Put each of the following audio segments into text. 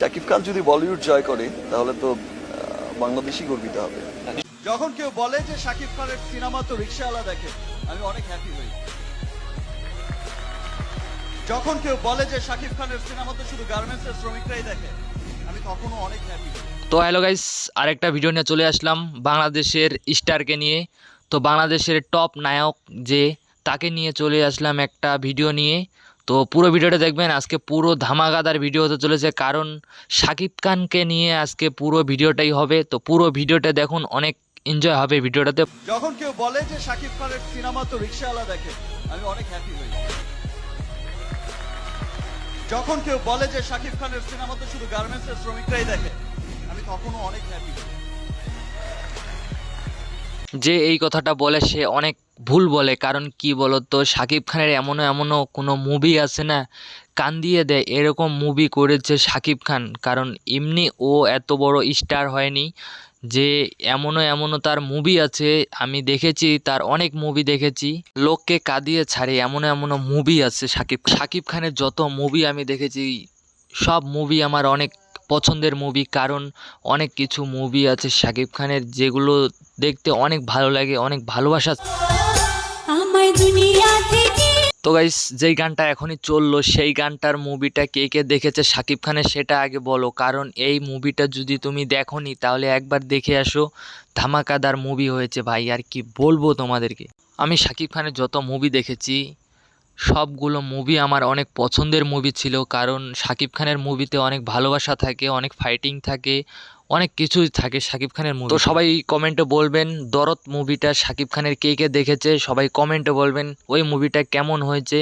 শাকিব খান যদি বলিউড জয় করে তাহলে তো বাংলাদেশই গর্বিত হবে। যখন কেউ বলে যে শাকিব খানের সিনেমা তো রিকশাওয়ালা দেখে, আমি অনেক হ্যাপি হই। যখন কেউ বলে যে শাকিব খানের সিনেমা তো শুধু গার্মেন্টসের শ্রমিকরাই দেখে, আমি তখনও অনেক হ্যাপি হই। তো হ্যালো গাইস, আরেকটা ভিডিও নিয়ে চলে আসলাম বাংলাদেশের স্টারকে নিয়ে। তো বাংলাদেশের টপ নায়ক যে, তাকে নিয়ে চলে আসলাম একটা ভিডিও নিয়ে। তো পুরো ভিডিওটা দেখবেন, আজকে পুরো ধামাকাদার ভিডিও হতে চলেছে, কারণ শাকিব খানকে নিয়ে আজকে পুরো ভিডিওটাই হবে। তো পুরো ভিডিওটা দেখুন, অনেক এনজয় হবে ভিডিওটাতে। যখন কেউ বলে যে শাকিব খানের সিনেমা তো রিকশাওয়ালা দেখে, আমি অনেক হ্যাপি হই। যখন কেউ বলে যে শাকিব খানের সিনেমা তো শুধু গার্মেন্টসের শ্রমিকরাই দেখে, আমি তখনও অনেক হ্যাপি হই। যে এই কথাটা বলে সে অনেক ভুল বলে, কারণ কি বলতো, শাকিব খানের এমনও কোনো মুভি আছে না, কান দিয়ে দেয় এরকম মুভি করেছে শাকিব খান। কারণ এমনি ও এত বড় স্টার হয়নি, যে এমনও তার মুভি আছে, আমি দেখেছি তার অনেক মুভি দেখেছি, লোককে কাঁদিয়ে ছাড়ে এমনও মুভি আছে। শাকিব খানের যত মুভি আমি দেখেছি, সব মুভি আমার অনেক পছন্দের মুভি, কারণ অনেক কিছু মুভি আছে শাকিব খানের যেগুলো দেখতে অনেক ভালো লাগে, অনেক ভালোবাসা। তো গাইস, যেই গানটা এখনই চললো সেই গানটার মুভিটা কে কে দেখেছে শাকিব খানের সেটা আগে বলো, কারণ এই মুভিটা যদি তুমি দেখোনি তাহলে একবার দেখে আসো। ধামাকাদার মুভি হয়েছে ভাই, আর কি বলবো তোমাদেরকে। আমি শাকিব খানের যত মুভি দেখেছি সবগুলো মুভি আমার অনেক পছন্দের মুভি ছিল, কারণ শাকিব খানের মুভিতে অনেক ভালোবাসা থাকে, অনেক ফাইটিং থাকে, অনেক কিছুই থাকে শাকিব খানের মুভি। তো সবাই কমেন্টে বলবেন দরদ মুভিটা শাকিব খানের কে কে দেখেছে, সবাই কমেন্টে বলবেন ওই মুভিটা কেমন হয়েছে,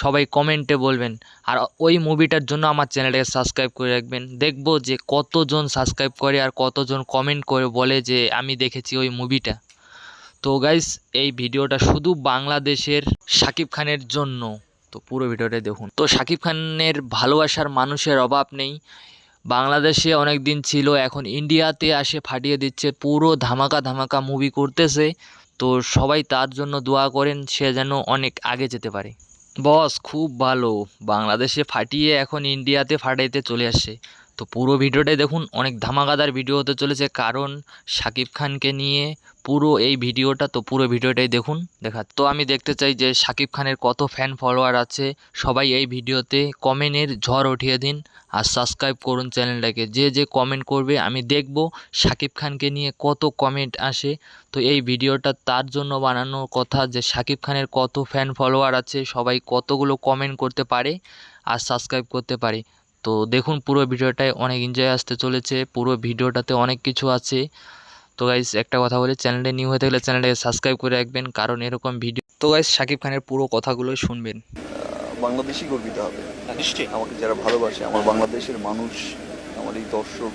সবাই কমেন্টে বলবেন। আর ওই মুভিটার জন্য আমার চ্যানেলটাকে সাবস্ক্রাইব করে রাখবেন, দেখবো যে কতজন সাবস্ক্রাইব করে আর কতজন কমেন্ট করে বলে যে আমি দেখেছি ওই মুভিটা। তো গাইস, এই ভিডিওটা শুধু বাংলাদেশের শাকিব খানের জন্য, তো পুরো ভিডিওটা দেখুন। তো শাকিব খানের ভালোবাসার মানুষের অভাব নেই, বাংলাদেশে অনেক দিন ছিল, এখন ইন্ডিয়াতে আসে ফাটিয়ে দিচ্ছে, পুরো ধামাকা মুভি করতেছে। তো সবাই তার জন্য দোয়া করেন, সে যেন অনেক আগে যেতে পারে। বস খুব ভালো, বাংলাদেশে ফাটিয়ে এখন ইন্ডিয়াতে ফাটাইতে চলে আসছে। তো পুরো ভিডিওটাই দেখুন, অনেক ধামাকাদার ভিডিও হতে চলেছে, কারণ শাকিব খানকে নিয়ে পুরো এই ভিডিওটা। তো পুরো ভিডিওটাই দেখুন। তো আমি দেখতে চাই যে শাকিব খানের কত ফ্যান ফলোয়ার আছে, সবাই এই ভিডিওতে কমেন্টের ঝড় উঠিয়ে দিন আর সাবস্ক্রাইব করুন চ্যানেলটাকে। যে যে কমেন্ট করবে আমি দেখব শাকিব খানকে নিয়ে কত কমেন্ট আসে। তো এই ভিডিওটা তার জন্য বানানোর কথা, যে শাকিব খানের কত ফ্যান ফলোয়ার আছে, সবাই কতগুলো কমেন্ট করতে পারে আর সাবস্ক্রাইব করতে পারে। তো দেখুন পুরো ভিডিওটায় অনেক এনজয় আসতে চলেছে, পুরো ভিডিওটাতে অনেক কিছু আছে। তো গাইস, একটা কথা বলি, চ্যানেলটা নিউ হয়ে থাকলে চ্যানেলটাকে সাবস্ক্রাইব করে রাখবেন, কারণ এরকম ভিডিও। তো গাইস, শাকিব খানের পুরো কথাগুলোই শুনবেন। বাংলাদেশই গর্বিত হবে নিশ্চয়ই। আমাকে যারা ভালোবাসে, আমার বাংলাদেশের মানুষ, আমার এই দর্শক,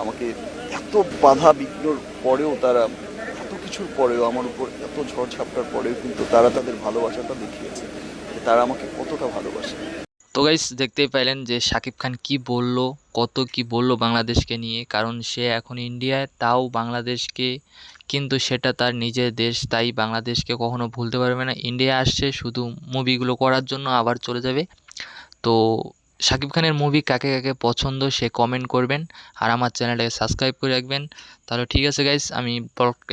আমাকে এত বাধা বিঘ্নর পরেও তারা, এত কিছুর পরেও, আমার উপর এত ঝড় ঝাপটার পরেও কিন্তু তারা তাদের ভালোবাসাটা দেখিয়েছে, যে তারা আমাকে কতটা ভালোবাসে। তো গাইস, দেখতেই পাইলেন যে শাকিব খান কি বলল, কত কি বলল বাংলাদেশকে নিয়ে, কারণ সে এখন ইন্ডিয়ায়, তাও বাংলাদেশকে, কিন্তু সেটা তার নিজের দেশ, তাই বাংলাদেশকে কখনো ভুলতে পারবে না। ইন্ডিয়া আসছে শুধু মুভিগুলো করার জন্য, আবার চলে যাবে। তো শাকিব খানের মুভি কাকে কাকে পছন্দ সে কমেন্ট করবেন, আর আমার চ্যানেলটাকে সাবস্ক্রাইব করে রাখবেন। তাহলে ঠিক আছে গাইস, আমি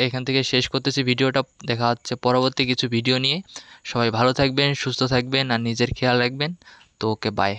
এখান থেকে শেষ করতেছি ভিডিওটা। দেখা হচ্ছে পরবর্তী কিছু ভিডিও নিয়ে। সবাই ভালো থাকবেন, সুস্থ থাকবেন আর নিজের খেয়াল রাখবেন। তো ওকে, বাই।